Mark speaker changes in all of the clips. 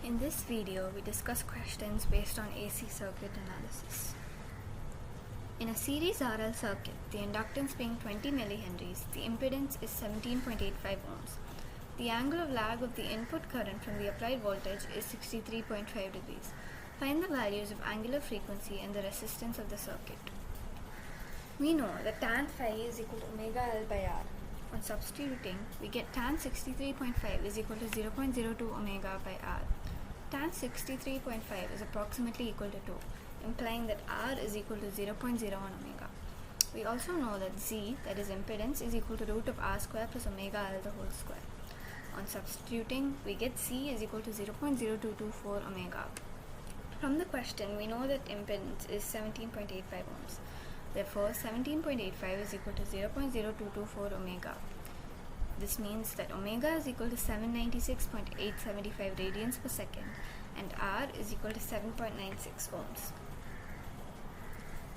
Speaker 1: In this video, we discuss questions based on AC circuit analysis. In a series RL circuit, the inductance being 20 millihenries, the impedance is 17.85 ohms. The angle of lag of the input current from the applied voltage is 63.5 degrees. Find the values of angular frequency and the resistance of the circuit. We know that tan phi is equal to omega L by R. On substituting, we get tan 63.5 is equal to 0.02 omega by R. Tan 63.5 is approximately equal to 2, implying that R is equal to 0.01 omega. We also know that Z, that is impedance, is equal to root of R square plus omega L the whole square. On substituting, we get C is equal to 0.0224 omega. From the question, we know that impedance is 17.85 ohms. Therefore, 17.85 is equal to 0.0224 omega. This means that omega is equal to 796.875 radians per second and R is equal to 7.96 ohms.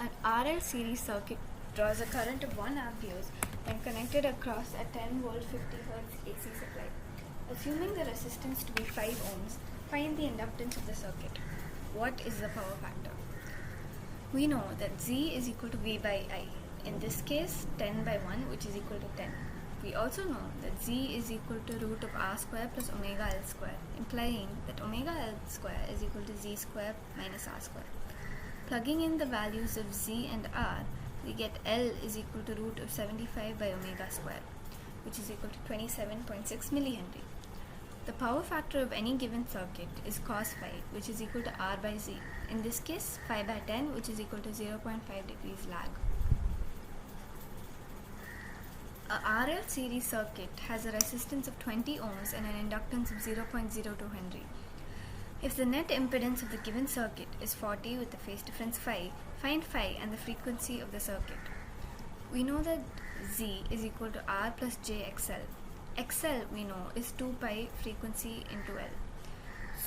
Speaker 1: An RL series circuit draws a current of 1 amperes when connected across a 10 volt 50 Hz AC supply. Assuming the resistance to be 5 ohms, find the inductance of the circuit. What is the power factor? We know that Z is equal to V by I. In this case, 10 by 1, which is equal to 10. We also know that Z is equal to root of R square plus omega L square, implying that omega L square is equal to Z square minus R square. Plugging in the values of Z and R, we get L is equal to root of 75 by omega square, which is equal to 27.6 millihenry. The power factor of any given circuit is cos phi, which is equal to R by Z. In this case, phi by 10, which is equal to 0.5 degrees lag. A RL series circuit has a resistance of 20 ohms and an inductance of 0.02 Henry. If the net impedance of the given circuit is 40 with the phase difference phi, find phi and the frequency of the circuit. We know that Z is equal to R plus J XL. XL we know is 2 pi frequency into L.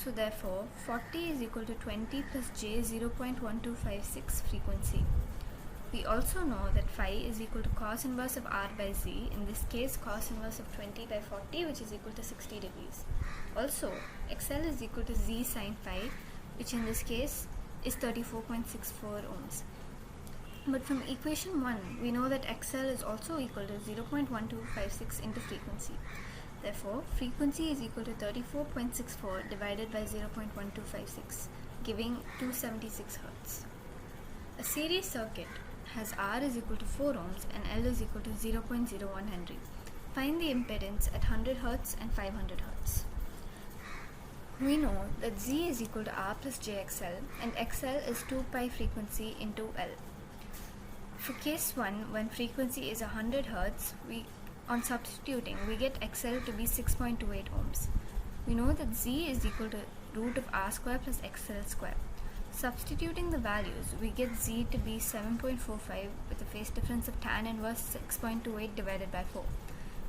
Speaker 1: So therefore, 40 is equal to 20 plus J 0.1256 frequency. We also know that phi is equal to cos inverse of R by Z, in this case cos inverse of 20 by 40, which is equal to 60 degrees. Also, XL is equal to Z sin phi, which in this case is 34.64 ohms. But from equation 1, we know that XL is also equal to 0.1256 into frequency. Therefore, frequency is equal to 34.64 divided by 0.1256, giving 276 Hz. A series circuit has R is equal to 4 ohms and L is equal to 0.01 Henry. Find the impedance at 100 Hz and 500 Hz. We know that Z is equal to R plus JXL and XL is 2 pi frequency into L. For case 1, when frequency is 100 Hz, on substituting, we get XL to be 6.28 ohms. We know that Z is equal to root of R square plus XL square. Substituting the values, we get Z to be 7.45 with a phase difference of tan inverse 6.28 divided by 4,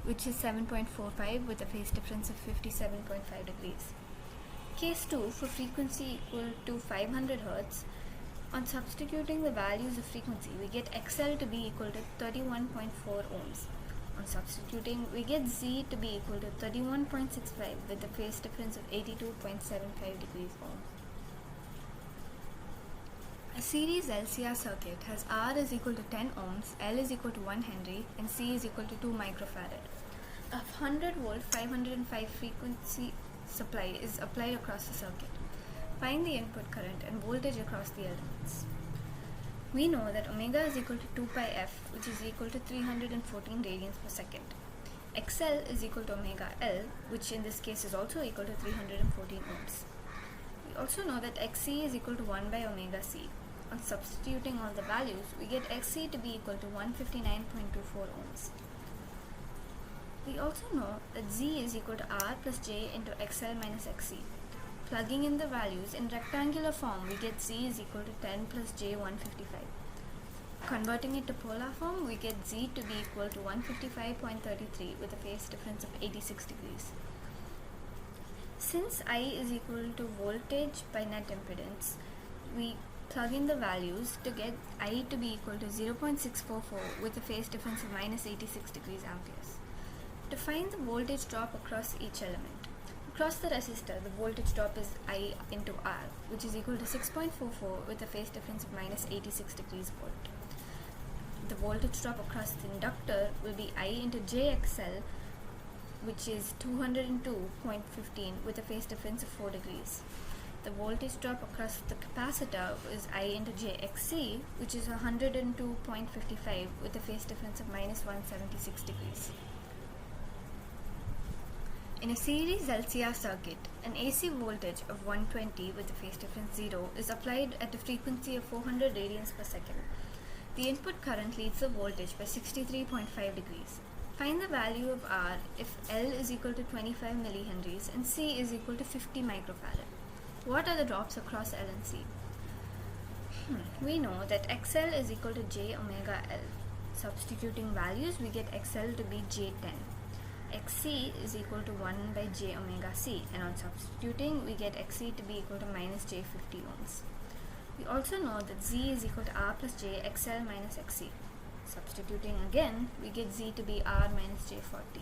Speaker 1: which is 7.45 with a phase difference of 57.5 degrees. Case 2, for frequency equal to 500 Hz, on substituting the values of frequency, we get XL to be equal to 31.4 ohms. On substituting, we get Z to be equal to 31.65 with a phase difference of 82.75 degrees ohm. A series LCR circuit has R is equal to 10 ohms, L is equal to 1 Henry, and C is equal to 2 microfarad. A 100 volt 505 frequency supply is applied across the circuit. Find the input current and voltage across the elements. We know that omega is equal to 2 pi f, which is equal to 314 radians per second. XL is equal to omega L, which in this case is also equal to 314 ohms. We also know that XC is equal to 1 by omega C. On substituting all the values, we get XC to be equal to 159.24 ohms. We also know that Z is equal to R plus J into XL minus XC. Plugging in the values in rectangular form, we get Z is equal to 10 plus J 155. Converting it to polar form, we get Z to be equal to 155.33 with a phase difference of 86 degrees. Since I is equal to voltage by net impedance, we plug in the values to get I to be equal to 0.644 with a phase difference of minus 86 degrees amperes. To find the voltage drop across each element, Across the resistor, the voltage drop is I into R, which is equal to 6.44 with a phase difference of minus 86 degrees volt. The voltage drop across the inductor will be I into JXL, which is 202.15 with a phase difference of 4 degrees. The voltage drop across the capacitor is I into JXC, which is 102.55 with a phase difference of minus 176 degrees. In a series LCR circuit, an AC voltage of 120 with a phase difference 0 is applied at a frequency of 400 radians per second. The input current leads the voltage by 63.5 degrees. Find the value of R if L is equal to 25 millihenries and C is equal to 50 microfarad. What are the drops across L and C? We know that XL is equal to J omega L. Substituting values, we get XL to be J10. XC is equal to 1 by J omega C, and on substituting, we get XC to be equal to minus J50 ohms. We also know that Z is equal to R plus J XL minus XC. Substituting again, we get Z to be R minus J40.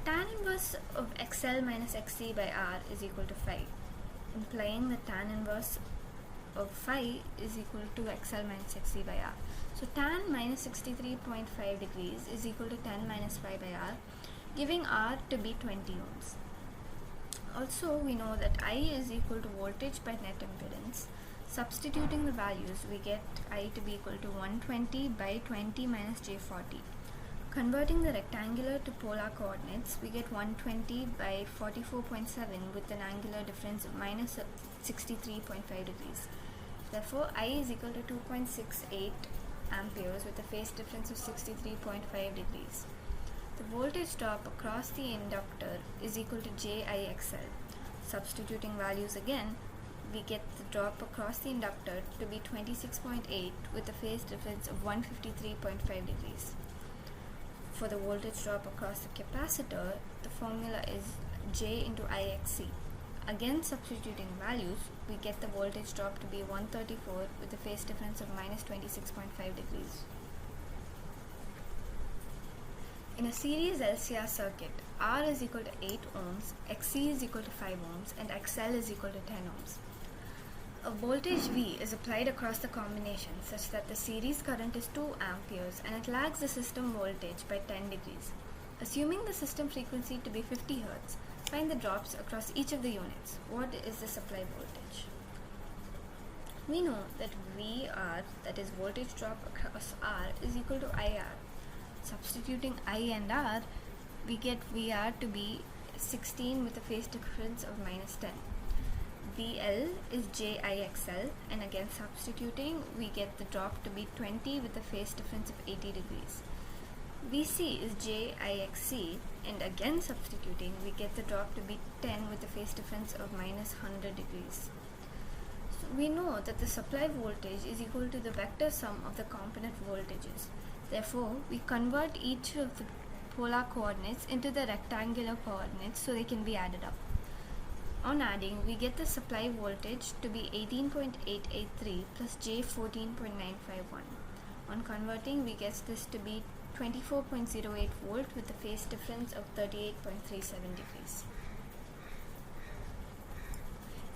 Speaker 1: Tan inverse of XL minus XC by R is equal to phi, implying that tan inverse of phi is equal to XL minus XC by R. So tan minus 63.5 degrees is equal to 10 minus phi by R, giving R to be 20 ohms. Also, we know that I is equal to voltage by net impedance. Substituting the values, we get I to be equal to 120 by 20 minus J40. Converting the rectangular to polar coordinates, we get 120 by 44.7 with an angular difference of minus 63.5 degrees. Therefore, I is equal to 2.68 amperes with a phase difference of 63.5 degrees. The voltage drop across the inductor is equal to JIXL. Substituting values again, we get the drop across the inductor to be 26.8 with a phase difference of 153.5 degrees. For the voltage drop across the capacitor, the formula is J into IXC. Again, substituting values, we get the voltage drop to be 134 with a phase difference of minus 26.5 degrees. In a series LCR circuit, R is equal to 8 ohms, XC is equal to 5 ohms, and XL is equal to 10 ohms. A voltage V is applied across the combination such that the series current is 2 amperes and it lags the system voltage by 10 degrees. Assuming the system frequency to be 50 Hz, find the drops across each of the units. What is the supply voltage? We know that VR, that is voltage drop across R, is equal to IR. Substituting I and R, we get VR to be 16 with a phase difference of minus 10. VL is JIXL, and again substituting, we get the drop to be 20 with a phase difference of 80 degrees. VC is JIXC, and again substituting, we get the drop to be 10 with a phase difference of minus 100 degrees. So we know that the supply voltage is equal to the vector sum of the component voltages. Therefore, we convert each of the polar coordinates into the rectangular coordinates so they can be added up. On adding, we get the supply voltage to be 18.883 plus J14.951. On converting, we get this to be 24.08 volt with a phase difference of 38.37 degrees.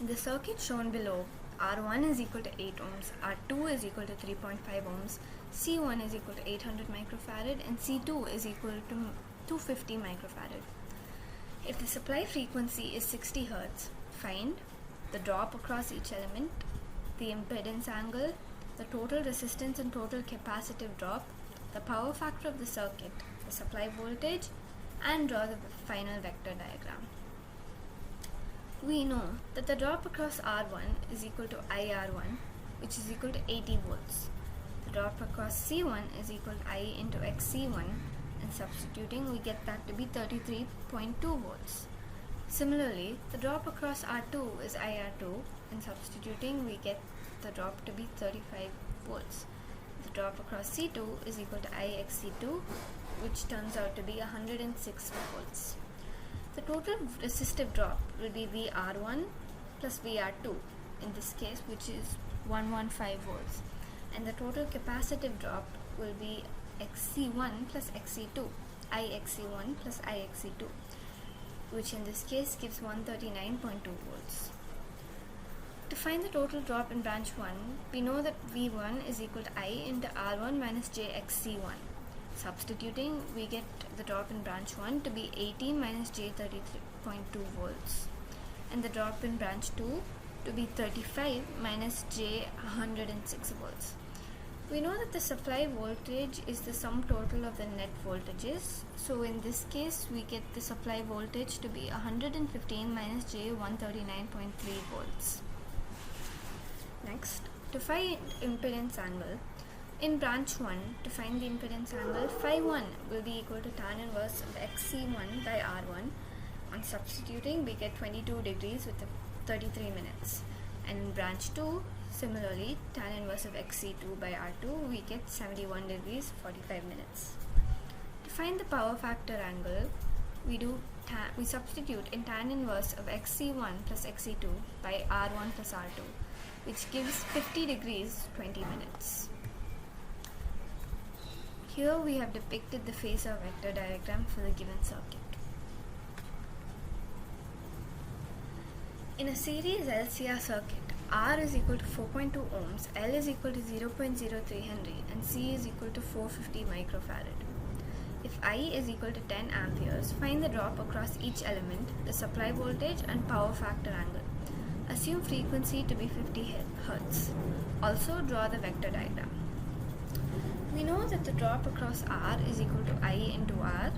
Speaker 1: In the circuit shown below, R1 is equal to 8 ohms, R2 is equal to 3.5 ohms, C1 is equal to 800 microfarad, and C2 is equal to 250 microfarad. If the supply frequency is 60 Hz, find the drop across each element, the impedance angle, the total resistance and total capacitive drop, the power factor of the circuit, the supply voltage, and draw the final vector diagram. We know that the drop across R1 is equal to IR1, which is equal to 80 volts. The drop across C1 is equal to I into XC1, and substituting, we get that to be 33.2 volts. Similarly, the drop across R2 is IR2, and substituting, we get the drop to be 35 volts. The drop across C2 is equal to IXC2, which turns out to be 106 volts. The total resistive drop will be VR1 plus VR2, in this case, which is 115 volts, and the total capacitive drop will be XC1 plus XC2, IXC1 plus IXC2. which in this case gives 139.2 volts. To find the total drop in branch 1, we know that V1 is equal to I into R1 minus JXC1. Substituting, we get the drop in branch 1 to be 18 minus J33.2 volts, and the drop in branch 2 to be 35 minus J106 volts. We know that the supply voltage is the sum total of the net voltages, so in this case we get the supply voltage to be 115 minus J139.3 volts. Next, to find impedance angle, in branch 1, to find the impedance angle, phi 1 will be equal to tan inverse of XC1 by R1. On substituting, we get 22 degrees with 33 minutes. And in branch 2, similarly, tan inverse of XC2 by R2, we get 71 degrees 45 minutes. To find the power factor angle, we substitute in tan inverse of XC1 plus XC2 by R1 plus R2, which gives 50 degrees 20 minutes. Here we have depicted the phasor vector diagram for the given circuit. In a series LCR circuit, R is equal to 4.2 ohms, L is equal to 0.03 Henry, and C is equal to 450 microfarad. If I is equal to 10 amperes, find the drop across each element, the supply voltage and power factor angle. Assume frequency to be 50 Hz. Also draw the vector diagram. We know that the drop across R is equal to I into R,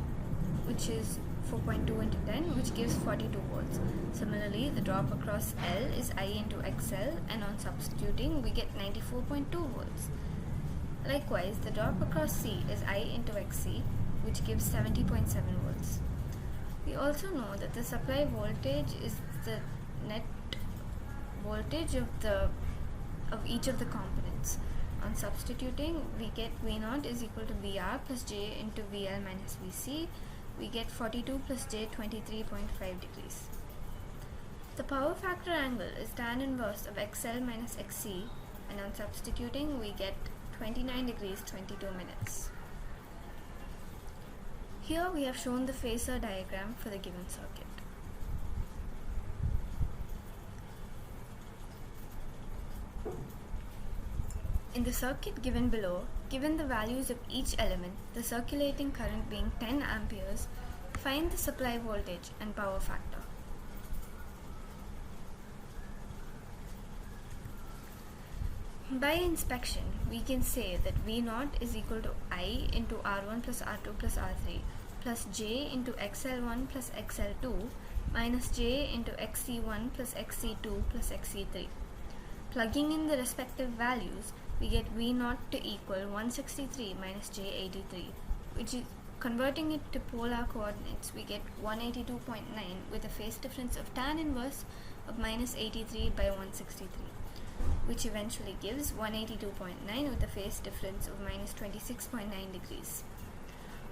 Speaker 1: which is 4.2 into 10, which gives 42 volts. Similarly, the drop across L is I into XL, and on substituting, we get 94.2 volts. Likewise, the drop across C is I into XC, which gives 70.7 volts. We also know that the supply voltage is the net voltage of each of the components. On substituting, we get V0 is equal to VR plus J into VL minus VC. We get 42 plus J 23.5 degrees. The power factor angle is tan inverse of XL minus XC, and on substituting, we get 29 degrees 22 minutes. Here we have shown the phasor diagram for the given circuit. In the circuit given below, given the values of each element, the circulating current being 10 amperes, find the supply voltage and power factor. By inspection, we can say that V0 is equal to I into R1 plus R2 plus R3 plus J into XL1 plus XL2 minus J into XC1 plus XC2 plus XC3. Plugging in the respective values, we get V0 to equal 163 minus J83, which is converting it to polar coordinates, we get 182.9 with a phase difference of tan inverse of minus 83 by 163, which eventually gives 182.9 with a phase difference of minus 26.9 degrees.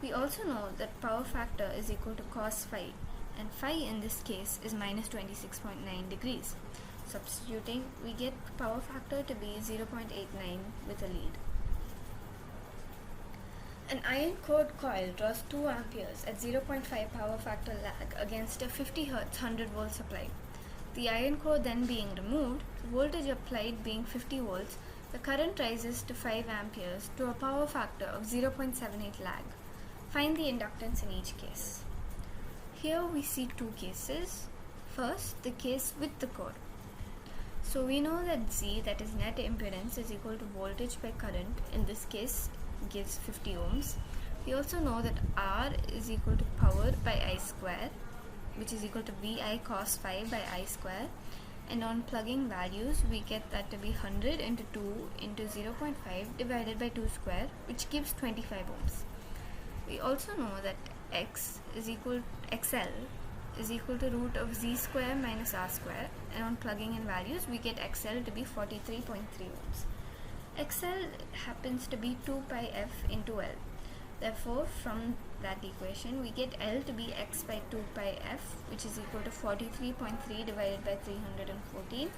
Speaker 1: We also know that power factor is equal to cos phi, and phi in this case is minus 26.9 degrees. Substituting, we get power factor to be 0.89 with a lead. An iron cored coil draws 2 amperes at 0.5 power factor lag against a 50 Hz 100 volt supply. The iron core then being removed, the voltage applied being 50 volts, the current rises to 5 amperes to a power factor of 0.78 lag. Find the inductance in each case. Here we see two cases. First, the case with the core. So we know that Z, that is net impedance, is equal to voltage by current. In this case, gives 50 ohms. We also know that R is equal to power by I square, which is equal to VI cos phi by I square. And on plugging values, we get that to be 100 into 2 into 0.5 divided by 2 square, which gives 25 ohms. We also know that XL is equal to root of Z square minus R square, and on plugging in values, we get XL to be 43.3 ohms. XL happens to be 2 pi F into L. Therefore, from that equation, we get L to be X by 2 pi F, which is equal to 43.3 divided by 314,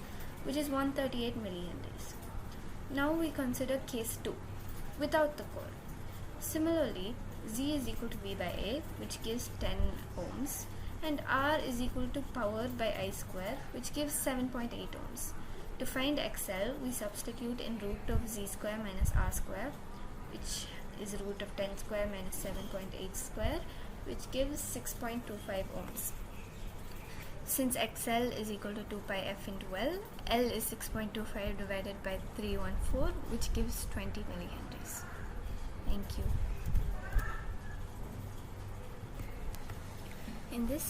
Speaker 1: which is 138 millihenries. Now we consider case 2, without the core. Similarly, Z is equal to V by A, which gives 10 ohms, and R is equal to power by I square, which gives 7.8 ohms. To find XL, we substitute in root of Z square minus R square, which is root of 10 square minus 7.8 square, which gives 6.25 ohms. Since XL is equal to 2 pi f into L is 6.25 divided by 314, which gives 20 millihenries. Thank you. In this